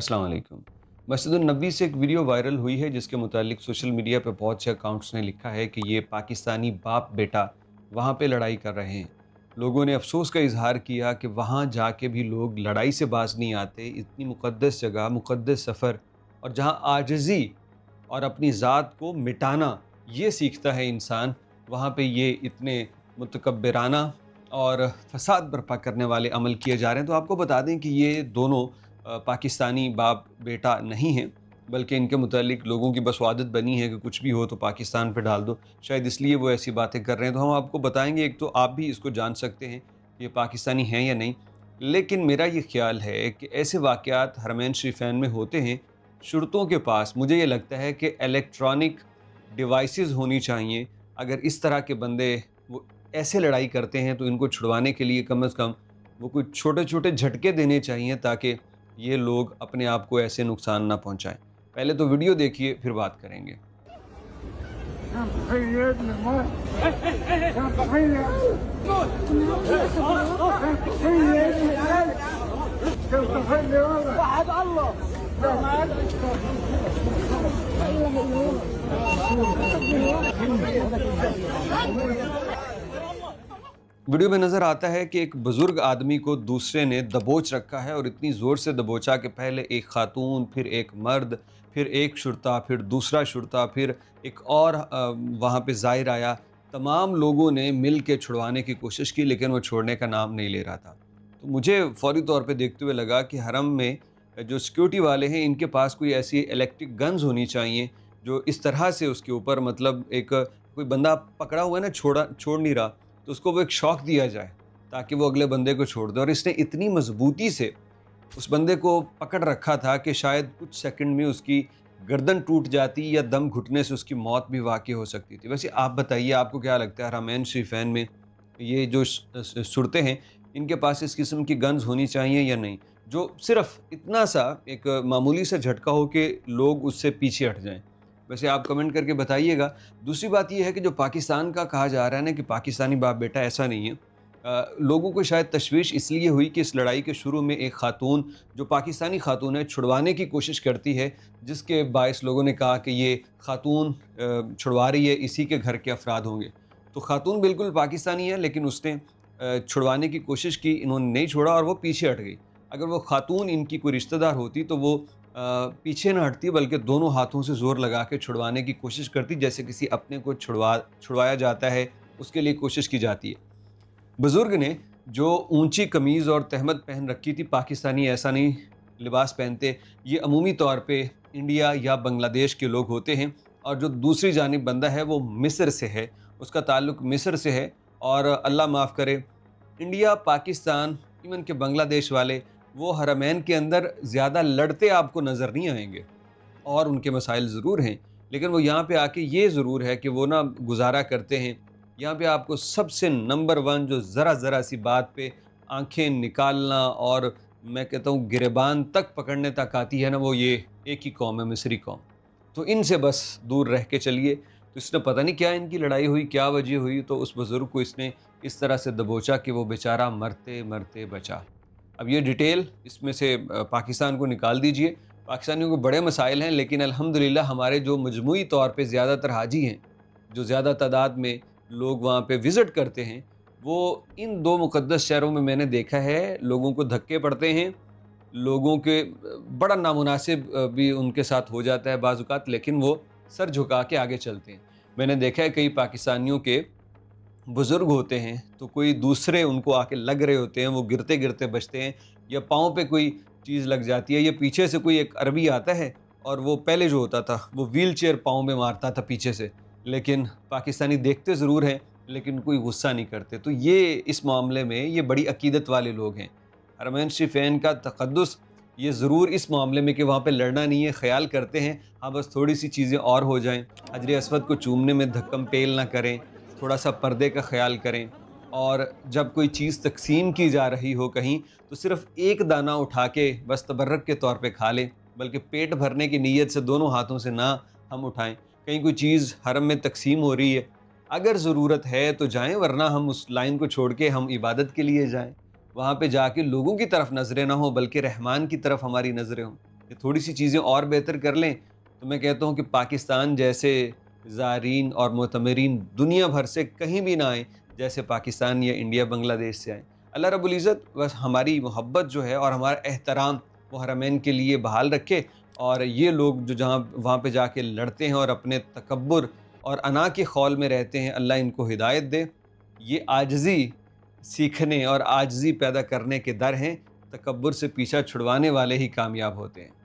अस्सलाम वालेकुम। मस्जिद नबी से एक वीडियो वायरल हुई है जिसके मुतालिक सोशल मीडिया पे बहुत से अकाउंट्स ने लिखा है कि ये पाकिस्तानी बाप बेटा वहाँ पे लड़ाई कर रहे हैं। लोगों ने अफसोस का इजहार किया कि वहाँ जाके भी लोग लड़ाई से बाज नहीं आते। इतनी मुक़द्दस जगह, मुक़द्दस सफ़र और जहाँ आजिज़ी और अपनी ज़ात को मिटाना ये सीखता है इंसान, वहाँ पे ये इतने मुतकब्बिराना और फ़साद बर्पा करने वाले अमल किए जा रहे हैं। तो आपको बता दें कि ये दोनों पाकिस्तानी बाप बेटा नहीं हैं, बल्कि इनके मुतालिक लोगों की बस वो आदत बनी है कि कुछ भी हो तो पाकिस्तान पे डाल दो। शायद इसलिए वो ऐसी बातें कर रहे हैं। तो हम आपको बताएँगे, एक तो आप भी इसको जान सकते हैं कि ये पाकिस्तानी हैं या नहीं। लेकिन मेरा ये ख़्याल है कि ऐसे वाक़यात हरमैन शरीफ़ैन में होते हैं, शुरतों के पास। मुझे ये लगता है कि इलेक्ट्रॉनिक डिवाइसेज़ होनी चाहिए। अगर इस तरह के बंदे वो ऐसे लड़ाई करते हैं तो इनको छुड़वाने के लिए कम से कम वो कुछ छोटे-छोटे झटके देने चाहिए ताकि ये लोग अपने आप को ऐसे नुकसान ना पहुँचाएँ। पहले तो वीडियो देखिए फिर बात करेंगे। वीडियो में नज़र आता है कि एक बुज़ुर्ग आदमी को दूसरे ने दबोच रखा है और इतनी ज़ोर से दबोचा कि पहले एक ख़ातून, फिर एक मर्द, फिर एक शुरता, फिर दूसरा शुरता, फिर एक और वहाँ पे ज़ाहिर आया। तमाम लोगों ने मिल के छुड़वाने की कोशिश की लेकिन वो छोड़ने का नाम नहीं ले रहा था। तो मुझे फ़ौरी तौर पे देखते हुए लगा कि हरम में जो सिक्योरिटी वाले हैं इनके पास कोई ऐसी इलेक्ट्रिक गन्स होनी चाहिए जो इस तरह से उसके ऊपर, मतलब एक कोई बंदा पकड़ा हुआ है ना, छोड़ नहीं रहा, तो उसको वो एक शॉक दिया जाए ताकि वो अगले बंदे को छोड़ दे। और इसने इतनी मजबूती से उस बंदे को पकड़ रखा था कि शायद कुछ सेकंड में उसकी गर्दन टूट जाती या दम घुटने से उसकी मौत भी वाक़ई हो सकती थी। वैसे आप बताइए, आपको क्या लगता है हरमैन शरीफैन में ये जो सूरतें हैं, इनके पास इस किस्म की गन्स होनी चाहिए या नहीं, जो सिर्फ इतना सा एक मामूली सा झटका हो कि लोग उससे पीछे हट जाएं? वैसे आप कमेंट करके बताइएगा। दूसरी बात ये है कि जो पाकिस्तान का कहा जा रहा है ना कि पाकिस्तानी बाप बेटा, ऐसा नहीं है। लोगों को शायद तशवीश इसलिए हुई कि इस लड़ाई के शुरू में एक खातून, जो पाकिस्तानी खातून है, छुड़वाने की कोशिश करती है, जिसके बायस लोगों ने कहा कि ये खातून छुड़वा रही है, इसी के घर के अफराद होंगे। तो खातून बिल्कुल पाकिस्तानी है लेकिन उसने छुड़वाने की कोशिश की, इन्होंने नहीं छोड़ा और वो पीछे हट गई। अगर वो खातून इनकी कोई रिश्तेदार होती तो वो पीछे ना हटती बल्कि दोनों हाथों से ज़ोर लगा के छुड़वाने की कोशिश करती, जैसे किसी अपने को छुड़वाया जाता है, उसके लिए कोशिश की जाती है। बुज़ुर्ग ने जो ऊंची कमीज़ और तहमद पहन रखी थी, पाकिस्तानी ऐसा नहीं लिबास पहनते, ये अमूमी तौर पे इंडिया या बांग्लादेश के लोग होते हैं। और जो दूसरी जानिब बंदा है वो मिस्र से है, उसका ताल्लुक़ मिस्र से है। और अल्लाह माफ़ करे, इंडिया, पाकिस्तान, इवन के बांग्लादेश वाले, वो हरमैन के अंदर ज़्यादा लड़ते आपको नज़र नहीं आएंगे। और उनके मसाइल ज़रूर हैं, लेकिन वो यहाँ पे आके ये ज़रूर है कि वो ना गुज़ारा करते हैं। यहाँ पे आपको सबसे नंबर 1 जो ज़रा सी बात पे आँखें निकालना और मैं कहता हूँ गिरेबान तक पकड़ने तक आती है ना, वो ये एक ही कौम है, मिस्री कौम। तो इनसे बस दूर रह के चलिए। तो इसने पता नहीं क्या इनकी लड़ाई हुई, क्या वजह हुई, तो उस बुज़ुर्ग को इसने इस तरह से दबोचा कि वो बेचारा मरते-मरते बचा। अब ये डिटेल इसमें से पाकिस्तान को निकाल दीजिए। पाकिस्तानियों को बड़े मसाइल हैं लेकिन अल्हम्दुलिल्लाह हमारे जो मजमूई तौर पे ज़्यादातर हाजी हैं, जो ज़्यादा तादाद में लोग वहाँ पे विज़िट करते हैं, वो इन 2 मुक़द्दस शहरों में मैंने देखा है लोगों को धक्के पड़ते हैं, लोगों के बड़ा नामुनासिब भी उनके साथ हो जाता है बाज़ औक़ात, लेकिन वो सर झुका के आगे चलते हैं। मैंने देखा है कई पाकिस्तानियों के बुज़ुर्ग होते हैं तो कोई दूसरे उनको आके लग रहे होते हैं, वो गिरते-गिरते बचते हैं, या पाँव पे कोई चीज़ लग जाती है, या पीछे से कोई एक अरबी आता है और वो पहले जो होता था वो व्हीलचेयर पाँव में मारता था पीछे से। लेकिन पाकिस्तानी देखते ज़रूर हैं लेकिन कोई गुस्सा नहीं करते। तो ये इस मामले में ये बड़ी अकीदत वाले लोग हैं। हरमैन शरीफैन का तक़द्दुस ये ज़रूर इस मामले में कि वहाँ पे लड़ना नहीं है, ख़याल करते हैं हाँ बस थोड़ी-सी चीज़ें और हो जाएँ, हजर अस्वद को चूमने में धक्कम-पेल ना करें, थोड़ा-सा पर्दे का ख़याल करें। और जब कोई चीज़ तक़सीम की जा रही हो कहीं, तो सिर्फ़ एक दाना उठा के बस तबर्रुक के तौर पे खा लें, बल्कि पेट भरने की नीयत से दोनों हाथों से ना हम उठाएँ। कहीं कोई चीज़ हरम में तक़सीम हो रही है, अगर ज़रूरत है तो जाएँ, वरना हम उस लाइन को छोड़ के हम इबादत के लिए जाएँ। वहाँ पे जाके लोगों की तरफ नज़रें ना हों बल्कि रहमान की तरफ हमारी नज़रें हों। یہ تھوڑی سی چیزیں اور بہتر کر لیں تو میں کہتا ہوں کہ پاکستان جیسے زائرین اور معتمرین دنیا بھر سے کہیں بھی نہ آئیں جیسے پاکستان یا انڈیا بنگلہ دیش سے آئیں۔ اللہ رب العزت بس ہماری محبت جو ہے اور ہمارا احترام وہ حرمین کے لیے بحال رکھے، اور یہ لوگ جو جہاں وہاں پہ جا کے لڑتے ہیں اور اپنے تکبر اور انا کے خول میں رہتے ہیں، اللہ ان کو ہدایت دے۔ یہ عاجزی سیکھنے اور عاجزی پیدا کرنے کے در ہیں، تکبر سے پیچھا چھڑوانے والے ہی کامیاب ہوتے ہیں۔